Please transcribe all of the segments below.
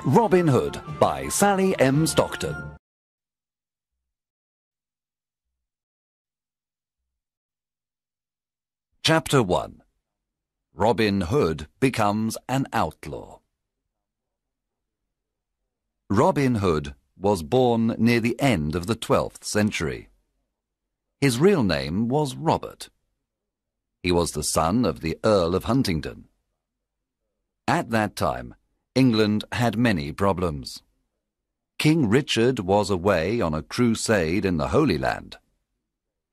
Robin Hood by Sally M. Stockton. Chapter 1. Robin Hood becomes an outlaw. Robin Hood was born near the end of the 12th century. His real name was Robert. He was the son of the Earl of Huntingdon. At that time, England had many problems. King Richard was away on a crusade in the Holy Land.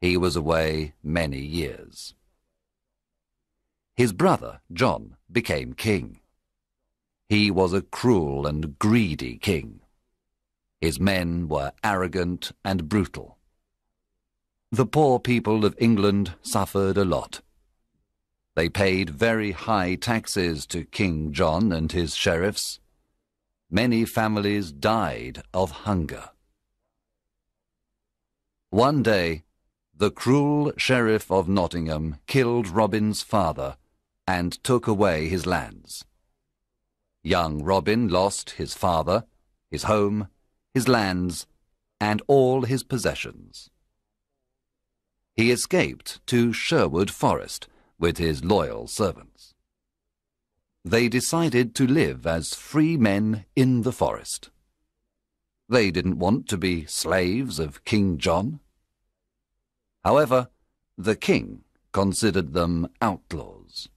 He was away many years. His brother, John, became king. He was a cruel and greedy king. His men were arrogant and brutal. The poor people of England suffered a lot. They paid very high taxes to King John and his sheriffs. Many families died of hunger. One day, the cruel sheriff of Nottingham killed Robin's father and took away his lands. Young Robin lost his father, his home, his lands, and all his possessions. He escaped to Sherwood Forest with his loyal servants. They decided to live as free men in the forest. They didn't want to be slaves of King John. However, the king considered them outlaws.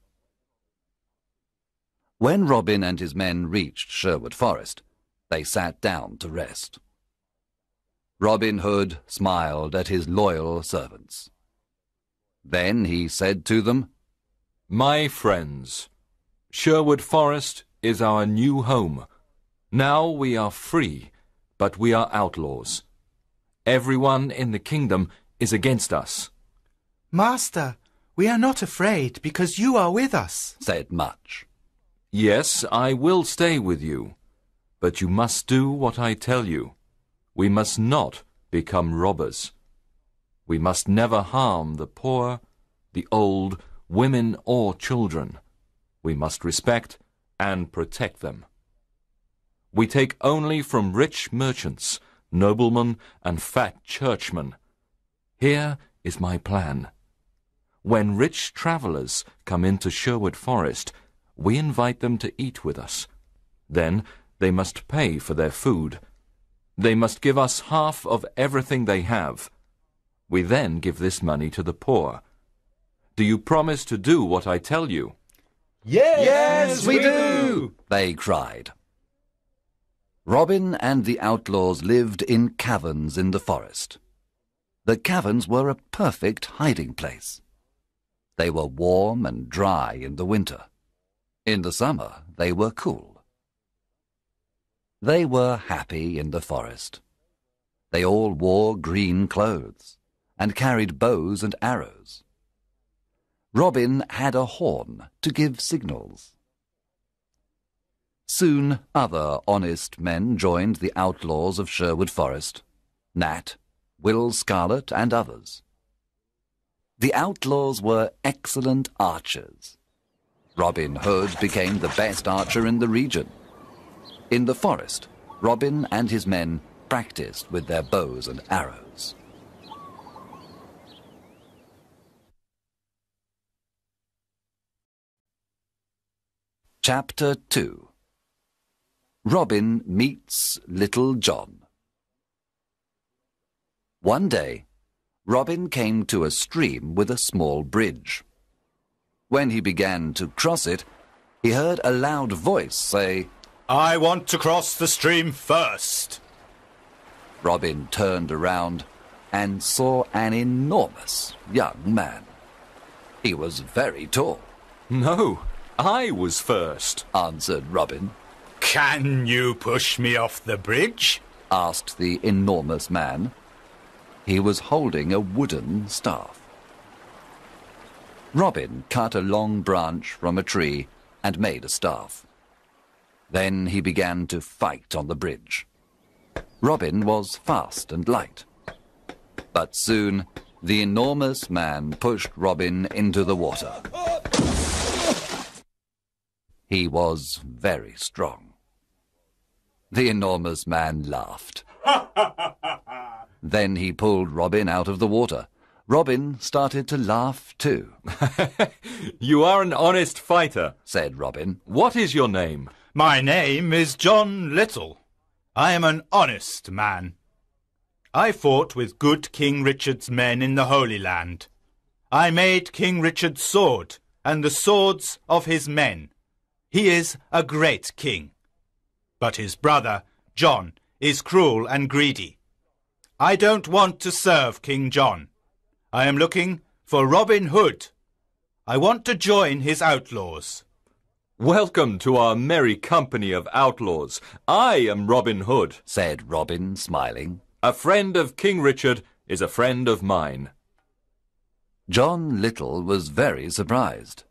When Robin and his men reached Sherwood Forest, they sat down to rest. Robin Hood smiled at his loyal servants. Then he said to them, "My friends, Sherwood Forest is our new home. Now we are free, but we are outlaws. Everyone in the kingdom is against us." "Master, we are not afraid because you are with us," said Much. "Yes, I will stay with you, but you must do what I tell you. We must not become robbers. We must never harm the poor, the old, women or children. We must respect and protect them. We take only from rich merchants, noblemen and fat churchmen. Here is my plan. When rich travellers come into Sherwood Forest, we invite them to eat with us. Then they must pay for their food. They must give us half of everything they have. We then give this money to the poor. Do you promise to do what I tell you?" Yes, we do, they cried. Robin and the outlaws lived in caverns in the forest. The caverns were a perfect hiding place. They were warm and dry in the winter. In the summer, they were cool. They were happy in the forest. They all wore green clothes and carried bows and arrows. Robin had a horn to give signals. Soon other honest men joined the outlaws of Sherwood Forest, Nat, Will Scarlet, and others. The outlaws were excellent archers. Robin Hood became the best archer in the region. In the forest, Robin and his men practiced with their bows and arrows. Chapter 2. Robin meets Little John. One day, Robin came to a stream with a small bridge. When he began to cross it, he heard a loud voice say, "I want to cross the stream first." Robin turned around and saw an enormous young man. He was very tall. "No, I was first," answered Robin. "Can you push me off the bridge?" asked the enormous man. He was holding a wooden staff. Robin cut a long branch from a tree and made a staff. Then he began to fight on the bridge. Robin was fast and light. But soon the enormous man pushed Robin into the water. He was very strong. The enormous man laughed. Then he pulled Robin out of the water. Robin started to laugh too. You are an honest fighter, said Robin. What is your name? My name is John Little. I am an honest man. I fought with good King Richard's men in the Holy Land. I made King Richard's sword and the swords of his men. He is a great king. But his brother, John, is cruel and greedy. I don't want to serve King John. I am looking for Robin Hood. I want to join his outlaws. Welcome to our merry company of outlaws. I am Robin Hood, said Robin, smiling. A friend of King Richard is a friend of mine. John Little was very surprised.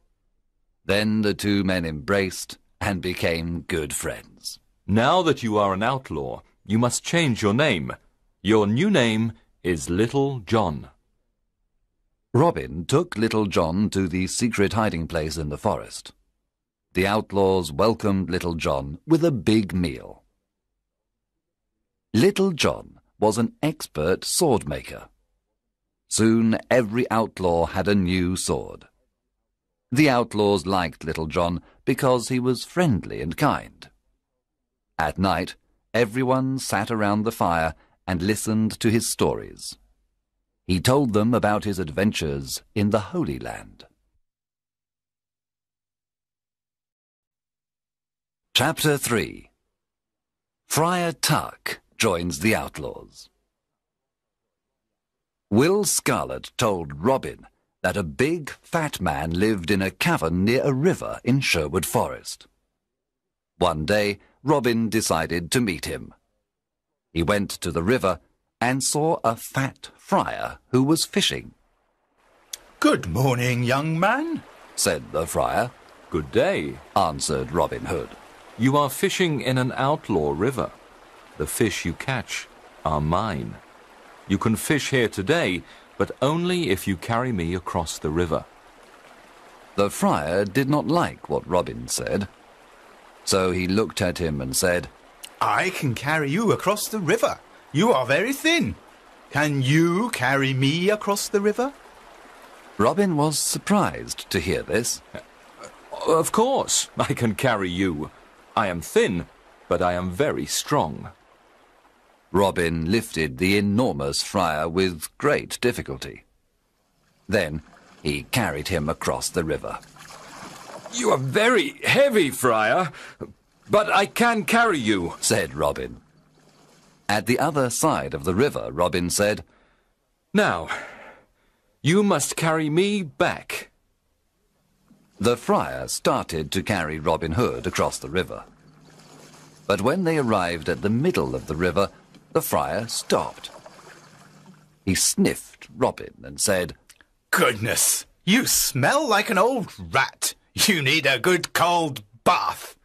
Then the two men embraced and became good friends. Now that you are an outlaw, you must change your name. Your new name is Little John. Robin took Little John to the secret hiding place in the forest. The outlaws welcomed Little John with a big meal. Little John was an expert sword maker. Soon every outlaw had a new sword. The outlaws liked Little John because he was friendly and kind. At night, everyone sat around the fire and listened to his stories. He told them about his adventures in the Holy Land. Chapter 3. Friar Tuck joins the outlaws. Will Scarlet told Robin that a big, fat man lived in a cavern near a river in Sherwood Forest. One day, Robin decided to meet him. He went to the river and saw a fat friar who was fishing. Good morning, young man, said the friar. Good day, answered Robin Hood. You are fishing in an outlaw river. The fish you catch are mine. You can fish here today, but only if you carry me across the river. The friar did not like what Robin said, so he looked at him and said, I can carry you across the river. You are very thin. Can you carry me across the river? Robin was surprised to hear this. Of course, I can carry you. I am thin, but I am very strong. Robin lifted the enormous friar with great difficulty. Then he carried him across the river. You are very heavy, friar, but I can carry you, said Robin. At the other side of the river, Robin said, Now, you must carry me back. The friar started to carry Robin Hood across the river. But when they arrived at the middle of the river, the friar stopped. He sniffed Robin and said, Goodness, you smell like an old rat. You need a good cold bath.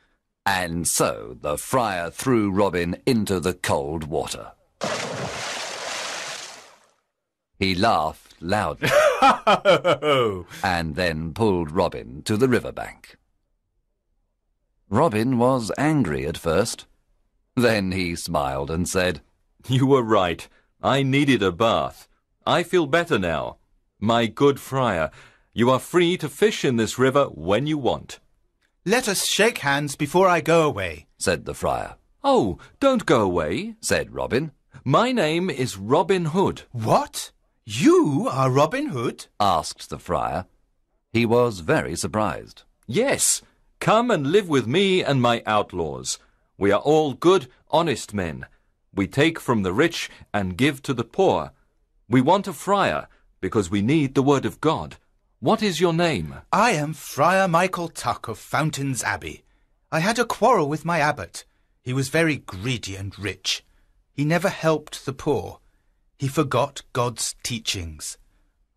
And so the friar threw Robin into the cold water. He laughed loudly and then pulled Robin to the riverbank. Robin was angry at first. Then he smiled and said, You were right. I needed a bath. I feel better now. My good friar, you are free to fish in this river when you want. Let us shake hands before I go away, said the friar. Oh, don't go away, said Robin. My name is Robin Hood. What? You are Robin Hood? Asked the friar. He was very surprised. Yes, come and live with me and my outlaws. We are all good, honest men. We take from the rich and give to the poor. We want a friar because we need the word of God. What is your name? I am Friar Michael Tuck of Fountains Abbey. I had a quarrel with my abbot. He was very greedy and rich. He never helped the poor. He forgot God's teachings.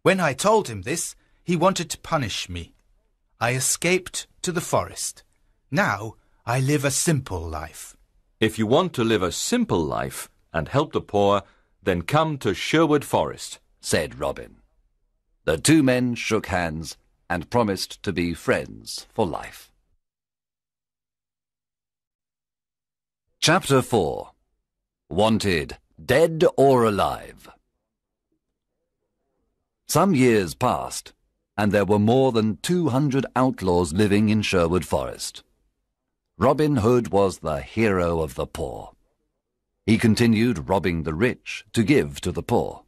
When I told him this, he wanted to punish me. I escaped to the forest. Now I live a simple life. If you want to live a simple life and help the poor, then come to Sherwood Forest, said Robin. The two men shook hands and promised to be friends for life. Chapter 4. Wanted, Dead or Alive. Some years passed, and there were more than 200 outlaws living in Sherwood Forest. Robin Hood was the hero of the poor. He continued robbing the rich to give to the poor.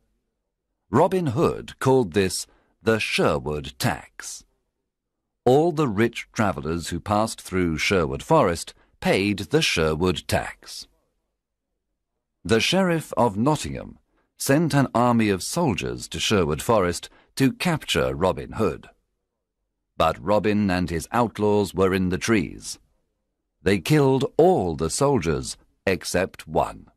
Robin Hood called this the Sherwood tax. All the rich travellers who passed through Sherwood Forest paid the Sherwood tax. The Sheriff of Nottingham sent an army of soldiers to Sherwood Forest to capture Robin Hood. But Robin and his outlaws were in the trees. They killed all the soldiers except one.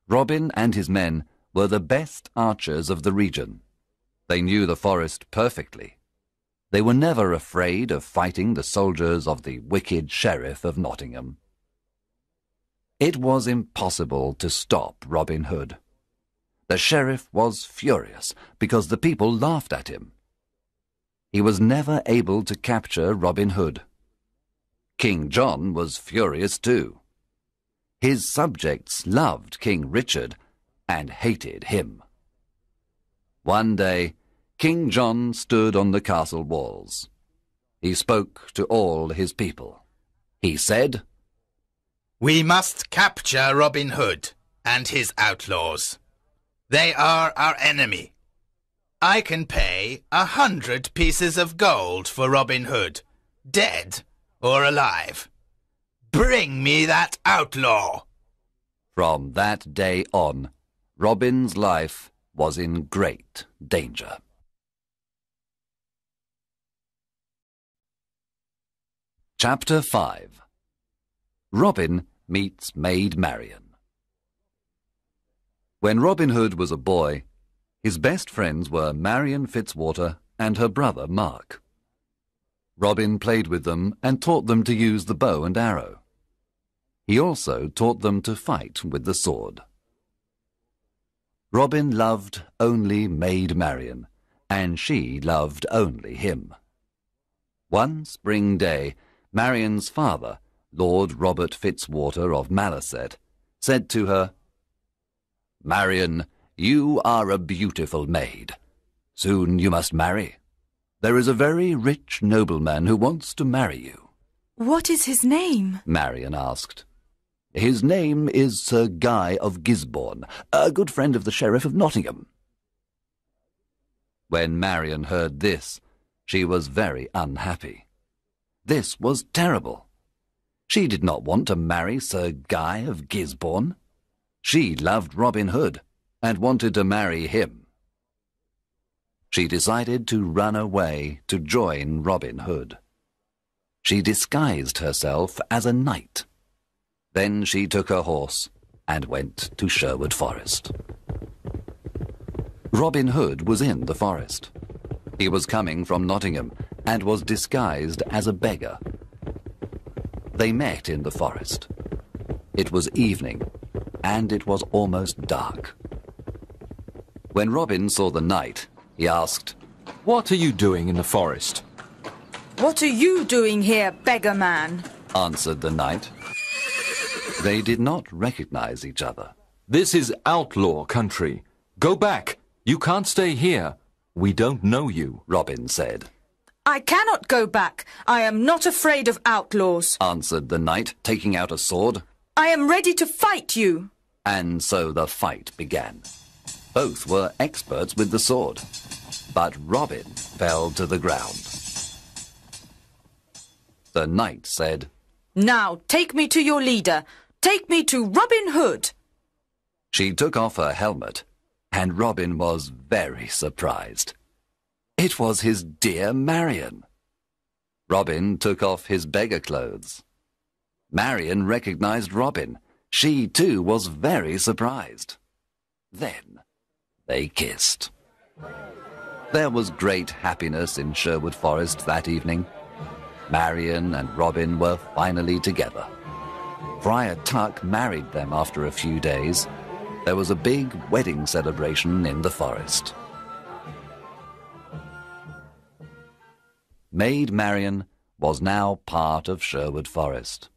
Robin and his men were the best archers of the region. They knew the forest perfectly. They were never afraid of fighting the soldiers of the wicked Sheriff of Nottingham. It was impossible to stop Robin Hood. The sheriff was furious because the people laughed at him. He was never able to capture Robin Hood. King John was furious too. His subjects loved King Richard and hated him. One day, King John stood on the castle walls. He spoke to all his people. He said, "We must capture Robin Hood and his outlaws. They are our enemy. I can pay 100 pieces of gold for Robin Hood, dead or alive. Bring me that outlaw." From that day on, Robin's life was in great danger. Chapter 5. Robin meets Maid Marian. When Robin Hood was a boy, his best friends were Marian Fitzwater and her brother Mark. Robin played with them and taught them to use the bow and arrow. He also taught them to fight with the sword. Robin loved only Maid Marian, and she loved only him. One spring day, Marian's father, Lord Robert Fitzwater of Malaset, said to her, "Marian, you are a beautiful maid. Soon you must marry. There is a very rich nobleman who wants to marry you." "What is his name?" Marian asked. "His name is Sir Guy of Gisborne, a good friend of the Sheriff of Nottingham." When Marian heard this, she was very unhappy. This was terrible. She did not want to marry Sir Guy of Gisborne. She loved Robin Hood and wanted to marry him. She decided to run away to join Robin Hood. She disguised herself as a knight. Then she took her horse and went to Sherwood Forest. Robin Hood was in the forest. He was coming from Nottingham and was disguised as a beggar. They met in the forest. It was evening, and it was almost dark. When Robin saw the knight, he asked, "What are you doing in the forest?" "What are you doing here, beggar man?" answered the knight. They did not recognize each other. "This is outlaw country. Go back. You can't stay here. We don't know you," Robin said. "I cannot go back. I am not afraid of outlaws," answered the knight, taking out a sword. "I am ready to fight you." And so the fight began. Both were experts with the sword, but Robin fell to the ground. The knight said, "Now take me to your leader. Take me to Robin Hood." She took off her helmet, and Robin was very surprised. It was his dear Marian. Robin took off his beggar clothes. Marian recognized Robin. She too was very surprised. Then they kissed. There was great happiness in Sherwood Forest that evening. Marian and Robin were finally together. Friar Tuck married them after a few days. There was a big wedding celebration in the forest. Maid Marian was now part of Sherwood Forest.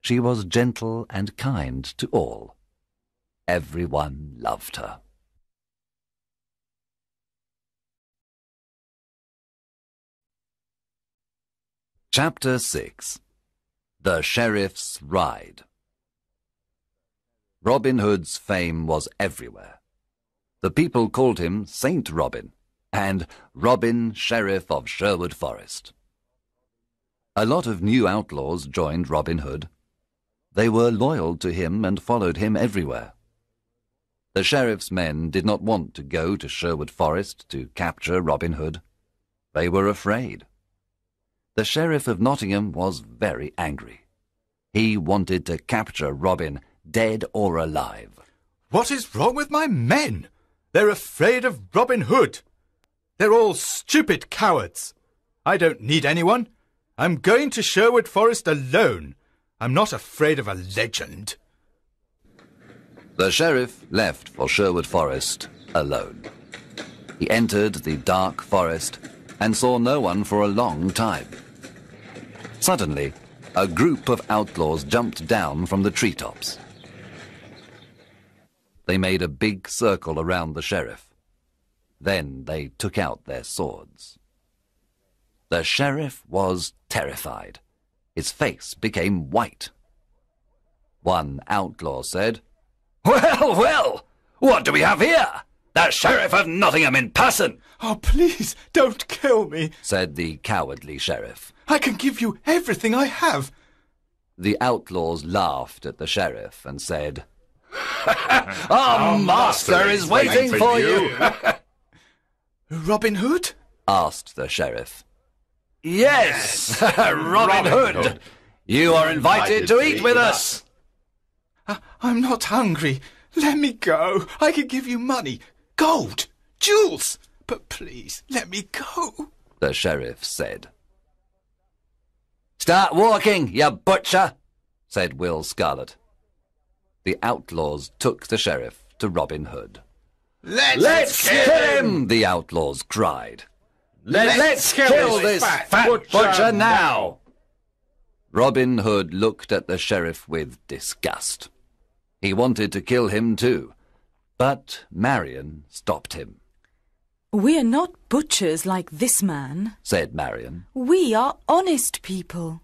She was gentle and kind to all. Everyone loved her. Chapter 6. The Sheriff's Ride. Robin Hood's fame was everywhere. The people called him Saint Robin and Robin, Sheriff of Sherwood Forest. A lot of new outlaws joined Robin Hood. They were loyal to him and followed him everywhere. The sheriff's men did not want to go to Sherwood Forest to capture Robin Hood. They were afraid. The Sheriff of Nottingham was very angry. He wanted to capture Robin, dead or alive. What is wrong with my men? They're afraid of Robin Hood. They're all stupid cowards. I don't need anyone. I'm going to Sherwood Forest alone. I'm not afraid of a legend. The sheriff left for Sherwood Forest alone. He entered the dark forest and saw no one for a long time. Suddenly, a group of outlaws jumped down from the treetops. They made a big circle around the sheriff. Then they took out their swords. The sheriff was terrified. His face became white. One outlaw said, Well, well, what do we have here? The Sheriff of Nottingham in person! Oh, please, don't kill me, said the cowardly sheriff. I can give you everything I have. The outlaws laughed at the sheriff and said, Our master is waiting for you! Robin Hood? asked the sheriff. Yes, Robin Hood! You are invited to eat with us! I'm not hungry. Let me go. I can give you money, gold, jewels. But please, let me go, the sheriff said. Start walking, you butcher, said Will Scarlet. The outlaws took the sheriff to Robin Hood. Let's kill him, the outlaws cried. Let's kill this fat butcher now. Robin Hood looked at the sheriff with disgust. He wanted to kill him too, but Marion stopped him. We are not butchers like this man, said Marion. We are honest people.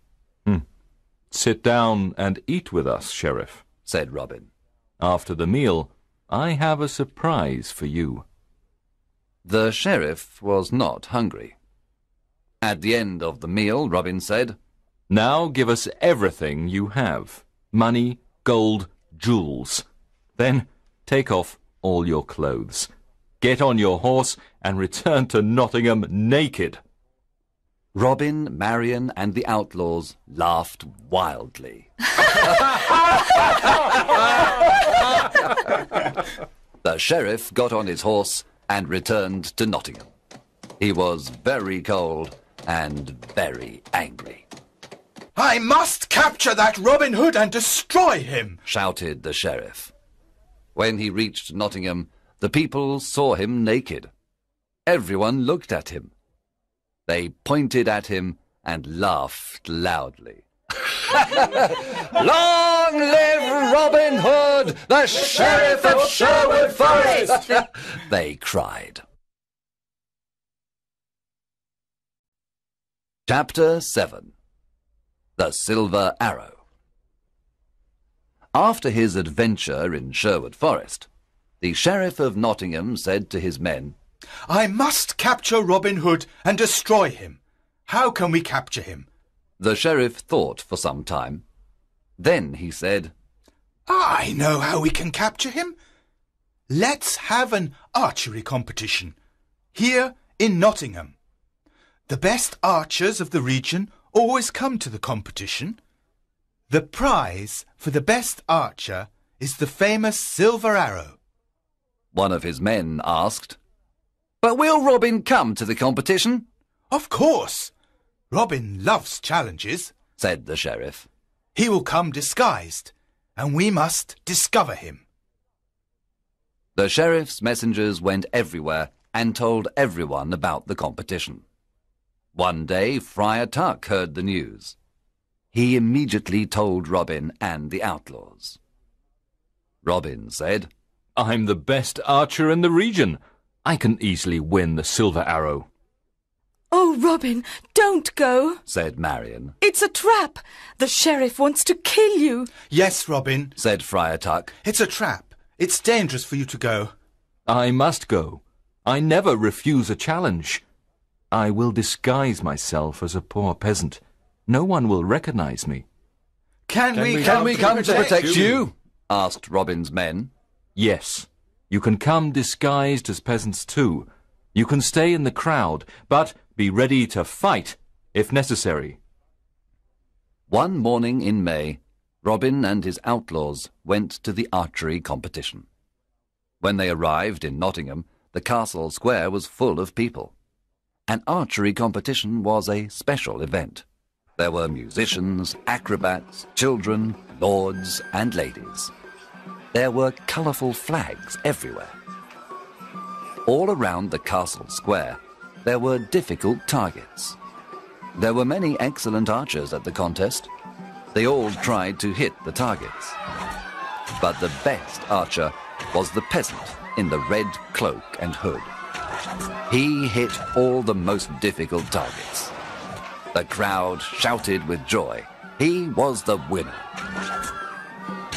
Sit down and eat with us, Sheriff, said Robin. After the meal, I have a surprise for you. The sheriff was not hungry. At the end of the meal, Robin said, Now give us everything you have. Money, gold, jewels. Then take off all your clothes. Get on your horse and return to Nottingham naked. Robin, Marion, and the outlaws laughed wildly. The sheriff got on his horse and returned to Nottingham. He was very cold and very angry. I must capture that Robin Hood and destroy him, shouted the sheriff. When he reached Nottingham, the people saw him naked. Everyone looked at him. They pointed at him and laughed loudly. Long live Robin Hood, the Sheriff of Sherwood Forest! They cried. Chapter 7. The Silver Arrow. After his adventure in Sherwood Forest, the Sheriff of Nottingham said to his men, I must capture Robin Hood and destroy him. How can we capture him? The sheriff thought for some time. Then he said, I know how we can capture him. Let's have an archery competition here in Nottingham. The best archers of the region always come to the competition. The prize for the best archer is the famous silver arrow. One of his men asked, But will Robin come to the competition? Of course. Robin loves challenges, said the sheriff. He will come disguised, and we must discover him. The sheriff's messengers went everywhere and told everyone about the competition. One day, Friar Tuck heard the news. He immediately told Robin and the outlaws. Robin said, I'm the best archer in the region. I can easily win the silver arrow. Oh, Robin, don't go, said Marion. It's a trap. The sheriff wants to kill you. Yes, Robin, said Friar Tuck. it's a trap. It's dangerous for you to go. I must go. I never refuse a challenge. I will disguise myself as a poor peasant. No one will recognize me. Can we come to protect you? Asked Robin's men. Yes, you can come disguised as peasants too. You can stay in the crowd, but be ready to fight if necessary. One morning in May, Robin and his outlaws went to the archery competition. When they arrived in Nottingham, the castle square was full of people. An archery competition was a special event. There were musicians, acrobats, children, lords and ladies. There were colourful flags everywhere. All around the castle square, there were difficult targets. There were many excellent archers at the contest. They all tried to hit the targets. But the best archer was the peasant in the red cloak and hood. He hit all the most difficult targets. The crowd shouted with joy. He was the winner.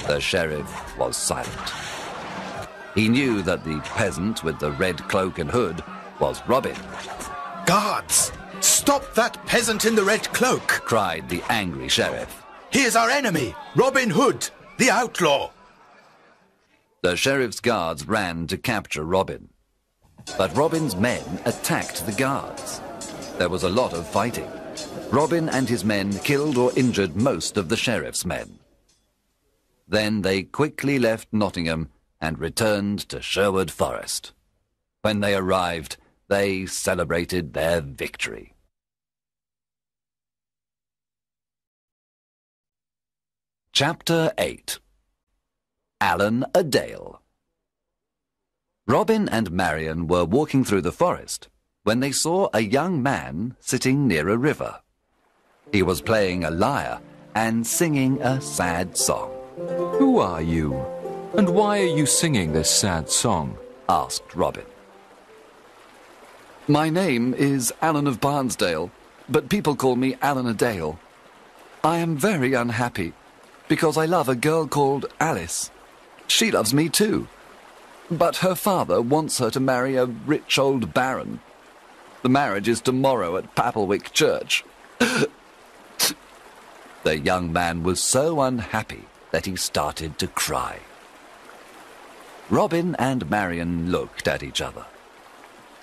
The sheriff was silent. He knew that the peasant with the red cloak and hood was Robin. Guards! Stop that peasant in the red cloak! Cried the angry sheriff. He is our enemy, Robin Hood, the outlaw! The sheriff's guards ran to capture Robin. But Robin's men attacked the guards. There was a lot of fighting. Robin and his men killed or injured most of the sheriff's men. Then they quickly left Nottingham and returned to Sherwood Forest. When they arrived, they celebrated their victory. Chapter 8. Alan a Dale. Robin and Marion were walking through the forest when they saw a young man sitting near a river. He was playing a lyre and singing a sad song. Who are you? And why are you singing this sad song? Asked Robin. My name is Alan of Barnesdale, but people call me Alan a Dale. I am very unhappy because I love a girl called Alice. She loves me too, but her father wants her to marry a rich old baron. The marriage is tomorrow at Papelwick Church. The young man was so unhappy that he started to cry. Robin and Marion looked at each other.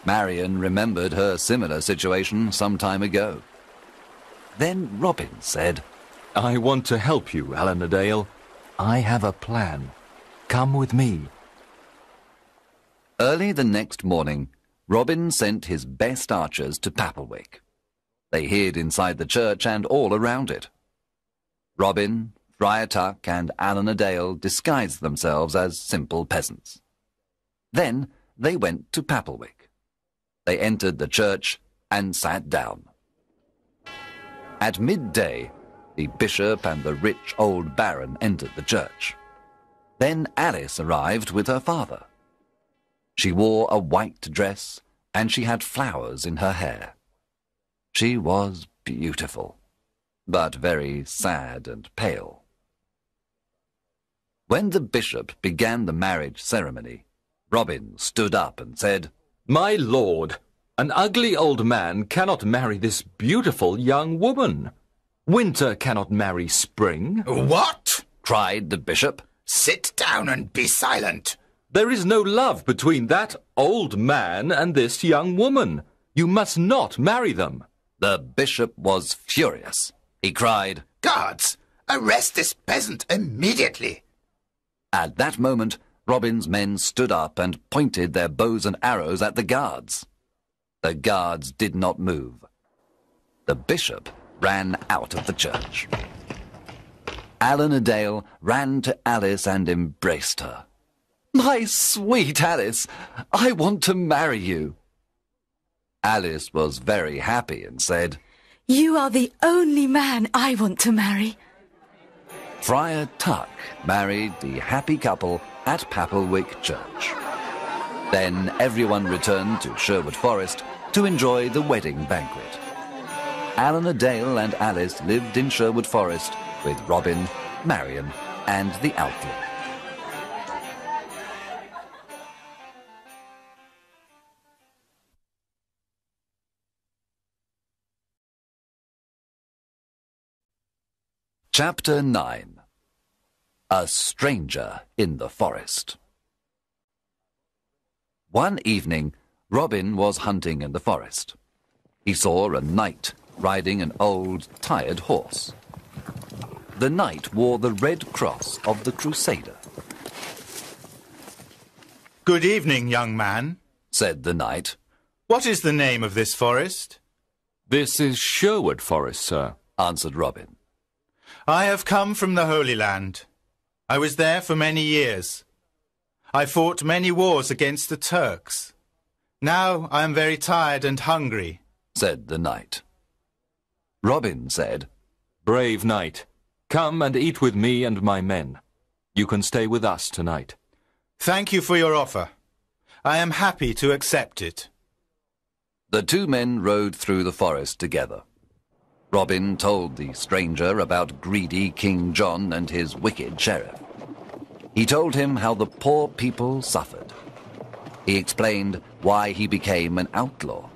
Marion remembered her similar situation some time ago. Then Robin said, I want to help you, Alan a Dale. I have a plan. Come with me. Early the next morning, Robin sent his best archers to Papelwick. They hid inside the church and all around it. Robin, Friar Tuck, and Alan a Dale disguised themselves as simple peasants. Then they went to Papelwick. They entered the church and sat down. At midday, the bishop and the rich old baron entered the church. Then Alice arrived with her father. She wore a white dress and she had flowers in her hair. She was beautiful, but very sad and pale. When the bishop began the marriage ceremony, Robin stood up and said, My lord, an ugly old man cannot marry this beautiful young woman. Winter cannot marry spring. What? Cried the bishop. Sit down and be silent. There is no love between that old man and this young woman. You must not marry them. The bishop was furious. He cried, Guards, arrest this peasant immediately. At that moment, Robin's men stood up and pointed their bows and arrows at the guards. The guards did not move. The bishop ran out of the church. Alan a Dale ran to Alice and embraced her. My sweet Alice, I want to marry you. Alice was very happy and said, You are the only man I want to marry. Friar Tuck married the happy couple at Papelwick Church. Then everyone returned to Sherwood Forest to enjoy the wedding banquet. Alan Dale and Alice lived in Sherwood Forest with Robin, Marion, and the outlaw. Chapter 9. A Stranger in the Forest. One evening, Robin was hunting in the forest. He saw a knight riding an old, tired horse. The knight wore the red cross of the Crusader. Good evening, young man, said the knight. What is the name of this forest? This is Sherwood Forest, sir, answered Robin. I have come from the Holy Land. I was there for many years. I fought many wars against the Turks. Now I am very tired and hungry, said the knight. Robin said, Brave knight, come and eat with me and my men. You can stay with us tonight. Thank you for your offer. I am happy to accept it. The two men rode through the forest together. Robin told the stranger about greedy King John and his wicked sheriff. He told him how the poor people suffered. He explained why he became an outlaw.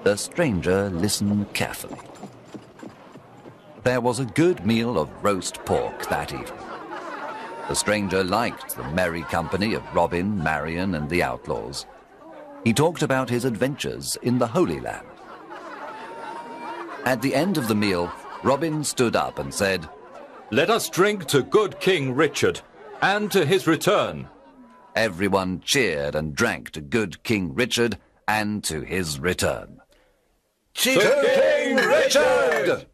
The stranger listened carefully. There was a good meal of roast pork that evening. The stranger liked the merry company of Robin, Marion, and the outlaws. He talked about his adventures in the Holy Land. At the end of the meal, Robin stood up and said, Let us drink to good King Richard, and to his return. Everyone cheered and drank to good King Richard and to his return. To King Richard!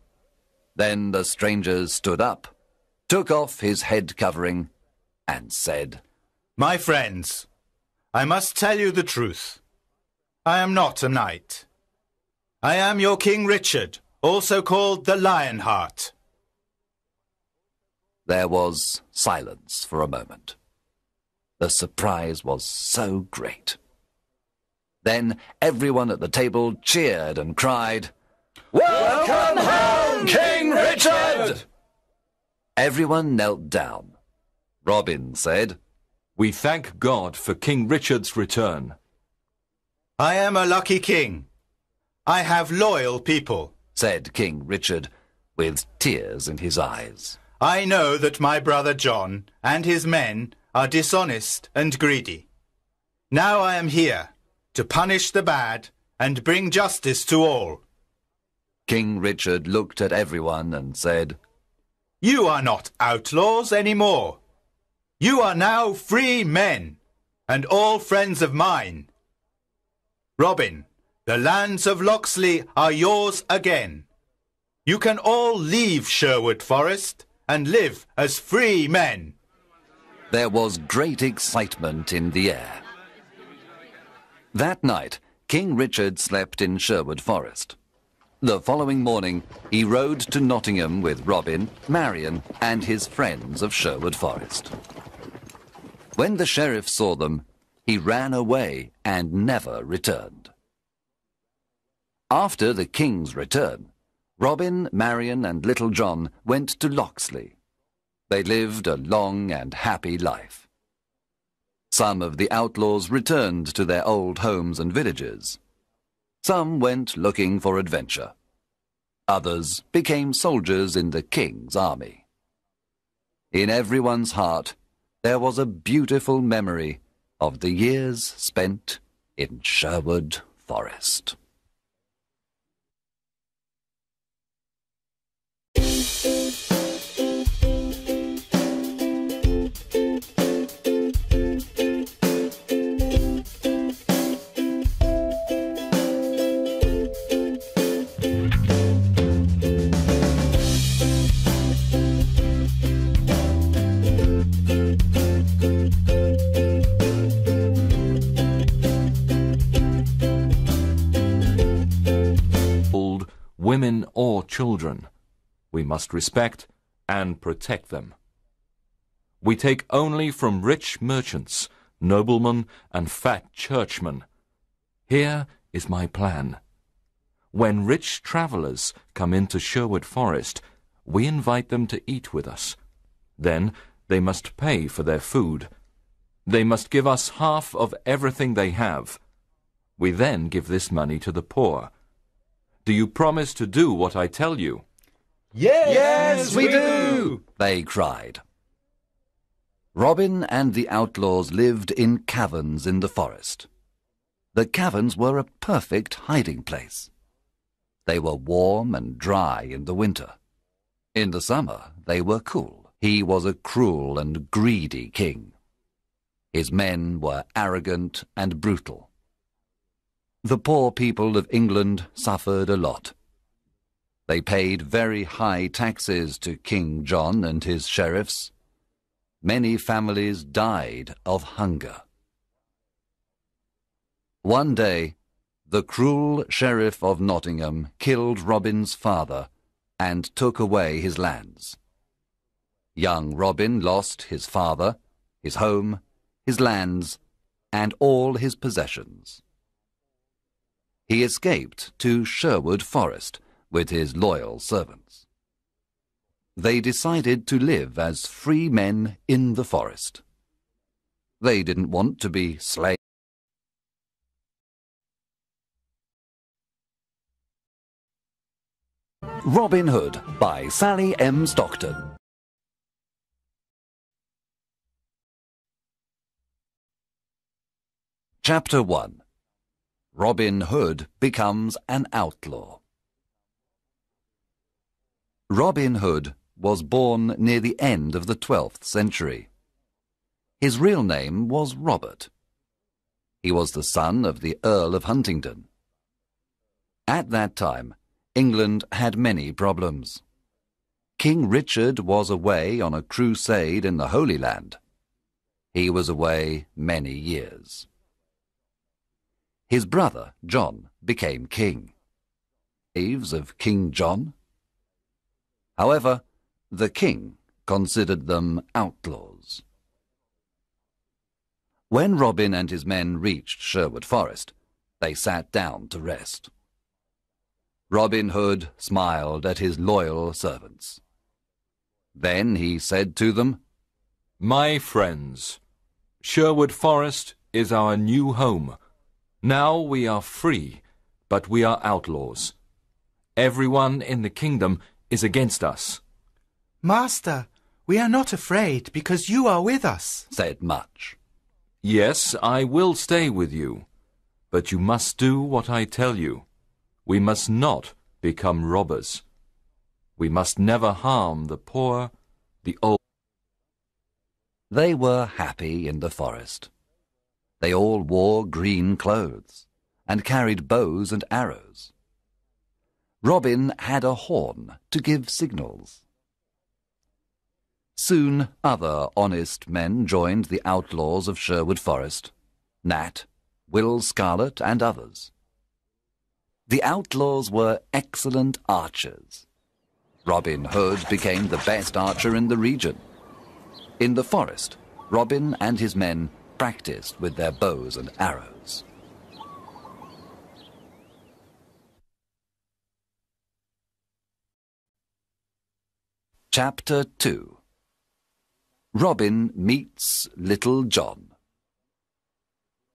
Then the stranger stood up, took off his head covering, and said, My friends, I must tell you the truth. I am not a knight. I am your King Richard, also called the Lionheart. There was silence for a moment. The surprise was so great. Then everyone at the table cheered and cried, Welcome home, King Richard! Everyone knelt down. Robin said, We thank God for King Richard's return. I am a lucky king. I have loyal people, said King Richard, with tears in his eyes. I know that my brother John and his men are dishonest and greedy. Now I am here to punish the bad and bring justice to all. King Richard looked at everyone and said, You are not outlaws anymore. You are now free men, and all friends of mine. Robin, the lands of Locksley are yours again. You can all leave Sherwood Forest and live as free men. There was great excitement in the air. That night, King Richard slept in Sherwood Forest. The following morning, he rode to Nottingham with Robin, Marion, and his friends of Sherwood Forest. When the sheriff saw them, he ran away and never returned. After the king's return, Robin, Marion, and Little John went to Locksley. They lived a long and happy life. Some of the outlaws returned to their old homes and villages. Some went looking for adventure. Others became soldiers in the king's army. In everyone's heart, there was a beautiful memory of the years spent in Sherwood Forest. women or children. We must respect and protect them. We take only from rich merchants, noblemen, and fat churchmen. Here is my plan. When rich travellers come into Sherwood Forest, we invite them to eat with us. Then they must pay for their food. They must give us half of everything they have. We then give this money to the poor. Do you promise to do what I tell you? Yes, we do! They cried. Robin and the outlaws lived in caverns in the forest. The caverns were a perfect hiding place. They were warm and dry in the winter. In the summer, they were cool. He was a cruel and greedy king. His men were arrogant and brutal. The poor people of England suffered a lot. They paid very high taxes to King John and his sheriffs. Many families died of hunger. One day, the cruel sheriff of Nottingham killed Robin's father and took away his lands. Young Robin lost his father, his home, his lands, and all his possessions. He escaped to Sherwood Forest with his loyal servants. They decided to live as free men in the forest. They didn't want to be slaves. Robin Hood by Sally M. Stockton. Chapter 1. Robin Hood becomes an outlaw. Robin Hood was born near the end of the 12th century. His real name was Robert. He was the son of the Earl of Huntingdon. At that time, England had many problems. King Richard was away on a crusade in the Holy Land. He was away many years. His brother, John, became king. Slaves of King John? However, the king considered them outlaws. When Robin and his men reached Sherwood Forest, they sat down to rest. Robin Hood smiled at his loyal servants. Then he said to them, My friends, Sherwood Forest is our new home. Now we are free, but we are outlaws. Everyone in the kingdom is against us. Master, we are not afraid because you are with us, said Much. Yes, I will stay with you, but you must do what I tell you. We must not become robbers. We must never harm the poor, the old. They were happy in the forest. They all wore green clothes and carried bows and arrows. Robin had a horn to give signals. Soon other honest men joined the outlaws of Sherwood Forest, Nat, Will Scarlet, and others. The outlaws were excellent archers. Robin Hood became the best archer in the region. In the forest, Robin and his men practiced with their bows and arrows. Chapter 2. Robin meets Little John.